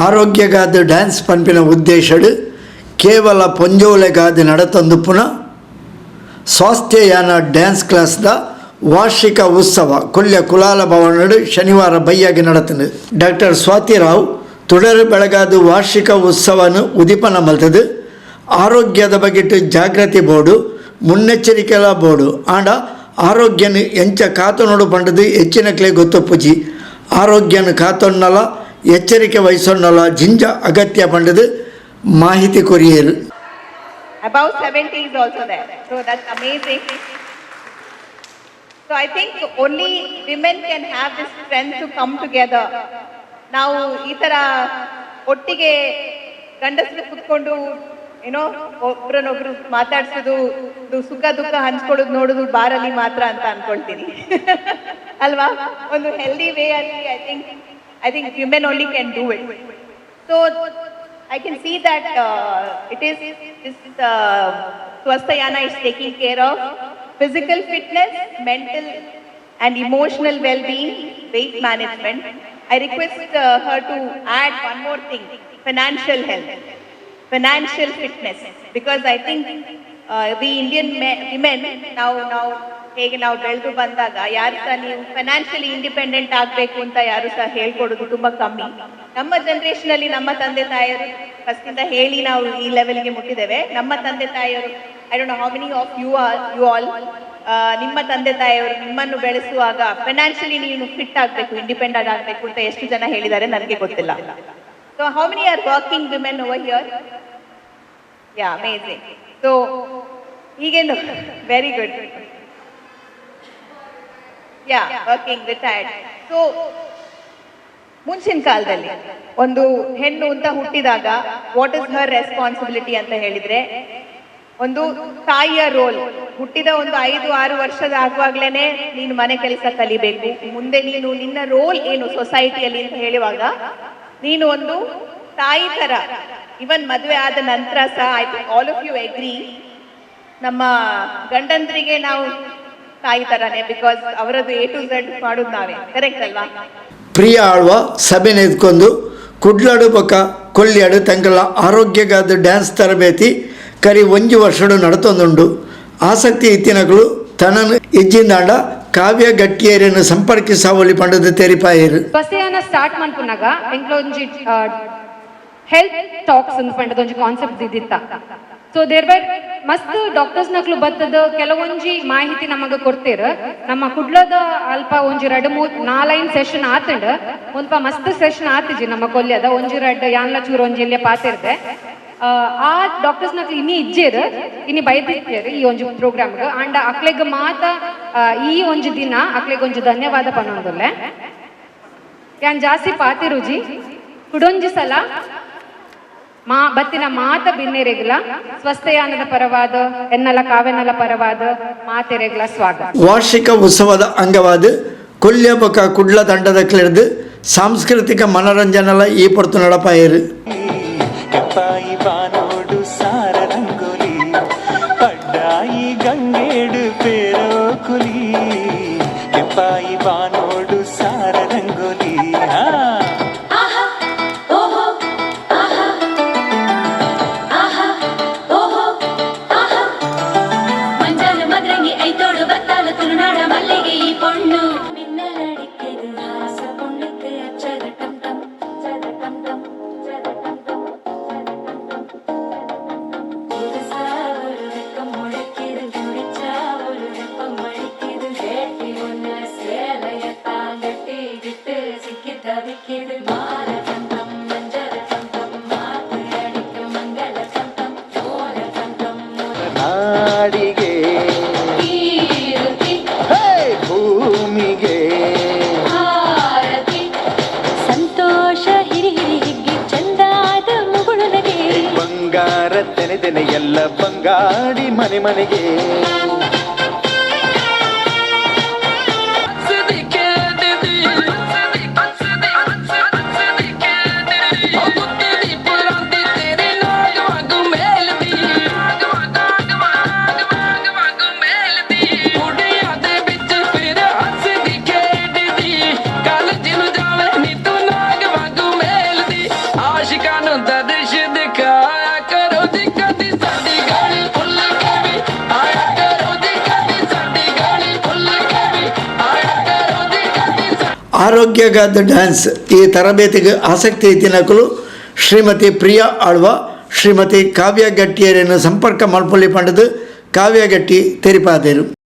ಆರೋಗ್ಯಗಾದ dance ಪನ್ಪಿನ ಉದ್ದೇಶಡು ಕೇವಲ ಪೊಂಜೋಲೆಗಾದ ನಡತಂದುಪುನ ಸ್ವಾಸ್ಥ್ಯಯಾನ dance ಕ್ಲಾಸ್ದ ವಾರ್ಷಿಕ ಉತ್ಸವ ಕೊಲ್ಯ ಕುಲಾಲ ಭವನಡು ಶನಿವಾರ ಬೈಯಾಗಿ ನಡತಂದು ಡಾಕ್ಟರ್ ಸ್ವಾತಿರಾವ್ ತುಡರು ಬೆಳಗಾದ ವಾರ್ಷಿಕ ಉತ್ಸವನು ಉದಿಪನ ಮಲ್ತದು ಆರೋಗ್ಯದ ಬಗೆಟ್ ಜಾಗೃತಿ ಬೋರ್ಡು ಮುನ್ನೆಚ್ಚರಿಕೆಲ ಬೋರ್ಡು ಆಂಡ ಆರೋಗ್ಯನ ಎಂಚ ಕಾತೊನೋಡು ಪಂಡದು ಹೆಚ್ಚಿನಕ್ಲೆ ಗೊತ್ತೊಪ್ಪುಜಿ ಆರೋಗ್ಯನ ಕಾತೊನ್ನಲ ಎಚ್ಚರಿಕೆ ವಹಿಸೊನ್ನಲ ಜಿಂಜ ಅಗತ್ಯ ಪಂಡದು ಮಾಹಿತಿ courier. About 70 is also there. So that's amazing. So I think only women can have this strength to come together. Now ಈ ತರ ಒಟ್ಟಿಗೆ ಗಂಡಸರು ಕುತ್ಕೊಂಡು ಒಬ್ರನ್ನೊಬ್ರು ಮಾತಾಡ್ಸೋದು ಸುಖ ದುಃಖ ಹಂಚ್ಕೊಳ್ಳೋದು ನೋಡೋದು ಬಾರಲ್ಲಿ ಮಾತ್ರ ಅಂತ ಅನ್ಕೊಳ್ತೀನಿ ಅಲ್ವಾ. ಒಂದು ಹೆಲ್ದಿ ವೇ ಅಲ್ಲಿ I think women only can do it. So I can see that Swasthayana is taking care of physical fitness, mental and emotional well-being, weight management. I request her to add one more thing, financial health, financial fitness, because I think we Indian women now ಹೇಗೆ ನಾವು ಬೆಳೆದು ಬಂದಾಗ ಯಾರು ಸಹ ನೀವು financially independent ಆಗಬೇಕು ಅಂತ ಯಾರು ಸಹ ಹೇಳ್ಕೊಡೋದು ತುಂಬ ಕಮ್ಮಿ. ನಮ್ಮ ಜನರೇಷನಲ್ಲಿ ನಮ್ಮ ತಂದೆ ತಾಯಿಯರು ಫಸ್ಟಿಂದ ಹೇಳಿ ನಾವು ಈ ಲೆವೆಲ್ಗೆ ಮುಟ್ಟಿದ್ದೇವೆ. ನಮ್ಮ ತಂದೆ ತಾಯಿಯರು I don't know how many of you all ನಿಮ್ಮ ತಂದೆ ತಾಯಿಯವರು ನಿಮ್ಮನ್ನು ಬೆಳೆಸುವಾಗ ಫೈನಾನ್ಷಿಯಲಿ ನೀನು ಫಿಟ್ ಆಗಬೇಕು, ಇಂಡಿಪೆಂಡೆಂಟ್ ಆಗಬೇಕು ಅಂತ ಎಷ್ಟು ಜನ ಹೇಳಿದ್ದಾರೆ ನನಗೆ ಗೊತ್ತಿಲ್ಲ. So how many are working women over here? Yeah, amazing. So ಈಗೇನು ವೆರಿ ಗುಡ್. ಯಾ, ವರ್ಕಿಂಗ್ ರಿಟೈರ್ಡ್. ಸೊ ಮುಂಚಿನ ಕಾಲದಲ್ಲಿ ಒಂದು ಹೆಣ್ಣು ಅಂತ ಹುಟ್ಟಿದಾಗ ವಾಟ್ ಇಸ್ ಹರ್ ರೆಸ್ಪಾನ್ಸಿಬಿಲಿಟಿ ಅಂತ ಹೇಳಿದ್ರೆ, ಒಂದು ತಾಯಿಯ ರೋಲ್. ಹುಟ್ಟಿದ ಒಂದು 5-6 ವರ್ಷದ ಆಗುವಾಗ್ಲೇನೆ ನೀನು ಮನೆ ಕೆಲಸ ಕಲಿಬೇಕು, ಮುಂದೆ ನೀನು ನಿನ್ನ ರೋಲ್ ಏನು ಸೊಸೈಟಿಯಲ್ಲಿ ಅಂತ ಹೇಳುವಾಗ ನೀನು ಒಂದು ತಾಯಿ ತರ. ಇವನ್ ಮದುವೆ ಆದ ನಂತರ ಸಹ I think all of you agree, ನಮ್ಮ ಗಂಡಂದ್ರಿಗೆ ನಾವು ತಾಯಿ ತರಾನೇ, ಬಿಕಾಸ್ ಅವರದ್ದು A to Z ಮಾಡೋದು ನಾವೇ. ಕರೆಕ್ಟ್ ಅಲ್ವಾ? ಪ್ರಿಯ ಆಳ್ವ ಸಭೆ ನೆದ್ಕೊಂಡು ಕುಡ್ಲಾಡು ಪಕ್ಕ ಕೊಲ್ಲಿಯಾಡು ತಂಕಲ ಆರೋಗ್ಯಗಾದ ಡ್ಯಾನ್ಸ್ ತರಬೇತಿ ಕರಿ 1 ವರ್ಷಡು ನಡತೊಂದುಂಡು. ಆಸಕ್ತಿ ಇತ್ತಿನಗಳು ತನನು ಇಜ್ಜಿಂದಾಂಡ ಕಾವ್ಯ ಗಟ್ಟಿಯರನ್ನು ಸಂಪರ್ಕಿಸಾವಲಿ ಪಂಡದ ತೆರಿಪಾಯರು. ಸ್ವಸ್ಥಯಾನ ಸ್ಟಾರ್ಟ್ ಮಾಡ್ಕೊಂಡಾಗ ಎಂಕ್ಲೊಂಜಿ ಹೆಲ್ತ್ ಟಾಕ್ಸ್ ಅಂತ ಪಂಡದ ಒಂಜಿ ಕಾನ್ಸೆಪ್ಟ್ ಇದ್ದಿತ್ತ. ಸೊ ದೇರ್ ಬೈ ಮಸ್ತ್ ಡಾಕ್ಟರ್ಸ್ ನಕ್ಲು ಬತ್ತದ ಕೆಲವೊಂಜಿ ಮಾಹಿತಿ ನಮಗೆ ಕೊಡ್ತೀರ. ನಮ್ಮ ಕುಡ್ಲದ ಅಲ್ಪ ಒಂಜಿ 2-3-4 ಸೆಷನ್ ಆತಂಡ ಒಂದ್ಪ ಮಸ್ತ್ ಸೆಷನ್ ಆತಿಜಿ ನಮ್ಮ ಕೊಲ್ಯದ ಒಂಜಿ 2 ಯಾನ್ಲ ಚೂರು ಒಂಜಿ ಇಲ್ಲೇ ಪಾತಿರ್ದೆ. ಆ ಡಾಕ್ಟರ್ಸ್ ನಕ್ಲು ಇನ್ನಿ ಇಜ್ಜೇರು ಇನ್ನಿ ಬೈದಿತ್ತೇರು ಈ ಒಂಜಿ ಪ್ರೋಗ್ರಾಮ್ಗೆ. ಅಂಡ ಅಕ್ಲೆಗ್ ಮಾತ ಈ ಒಂಜಿ ದಿನ ಅಕ್ಲೆಗ್ ಒಂಜಿ ಧನ್ಯವಾದ ಪನ್ನೊಂದುಲ್ಲೆ. ಯಾನ್ ಜಾಸ್ತಿ ಪಾತಿರುಜಿ ಕುಡೊಂಜಿ ಸಲ ಬತ್ತಿನ ಮಾತ ಬಿನ್ನೆರೆಗ್ಲ ಸ್ವಸ್ಥಯಾನದ ಪರವಾದ ಎನ್ನಲ ಕಾವೆನಲ ಪರವಾದ ಮಾತೆರೆಗ್ಲ ಸ್ವಾಗತ. ವಾರ್ಷಿಕ ಉತ್ಸವದ ಅಂಗವಾದ ಕೊಲ್ಯ ಬಕ ಕುಡ್ಲ ದಂಡದ ಕ್ಲೆರ್ದು ಸಾಂಸ್ಕೃತಿಕ ಮನರಂಜನಲ ಈ ಪೊರ್ತು ನಡಪಾಯರು. ಎಲ್ಲ ಬಂಗಾಡಿ ಮನೆ ಮನೆಗೆ कानू दर्श दिखाया करो दिक्कती साडी गाड़ी फुल के भी आया करो दिक्कती साडी गाड़ी फुल के भी आया करो दिक्कती ಆರೋಗ್ಯಗಾದ ಡ್ಯಾನ್ಸ್ ಈ ತರಬೇತಿಗೆ ಆಸಕ್ತಿ ಇತ್ತಿನಕಲು ಶ್ರೀಮತಿ ಪ್ರಿಯಾ ಆಳ್ವ ಶ್ರೀಮತಿ ಕಾವ್ಯ ಗಟ್ಟಿಯರನ್ನು ಸಂಪರ್ಕ ಮಲ್ಪೊಲ್ಲಿ ಪಂಡದು ಕಾವ್ಯ ಗಟ್ಟಿ ತೆರಿಪಾದೇರು.